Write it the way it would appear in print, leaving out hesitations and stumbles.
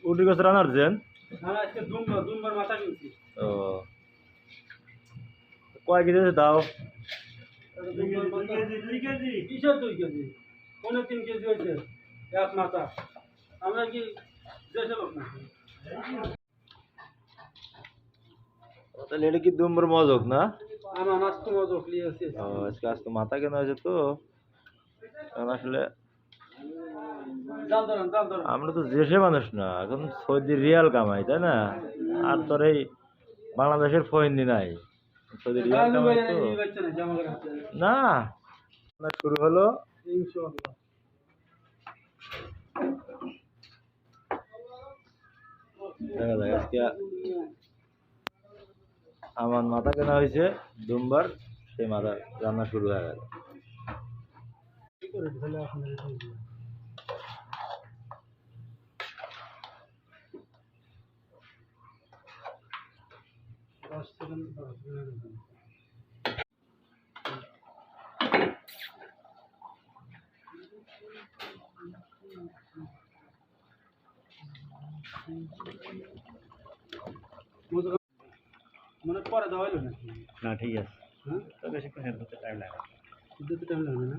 উটি গাছ রান্নার দেন ও কয় কেজি আছে দাও 2 কেজি কিসের 2 কেজি 3.5 কেজি হয়েছে এক মাথা আমরা কি দেশে লোক না তাহলে এটা কি দুম্বর মজক না আমার মাছ তো মজক লিয়েছে আজকে আজকে মাথা কেন হয়েছে তো কারণ আসলে আমরা তো দেশে মানুষ না এখন সৌদি রিয়াল কামাই তাই না আর তোর এই বাংলাদেশের ফয়েন্দি নাই সৌদি রিয়াল কামাই তো না শুরু হলো দেখা যায় আজকে আমার মাথা কেনা হয়েছে দুমবার সেই মাথা রান্না শুরু হয়ে গেল মানে পরে দেওয়া হলো না না ঠিক আছে হ্যাঁ তো বেশিক্ষণ হেল্প করতে টাইম লাগে টাইম লাগবে না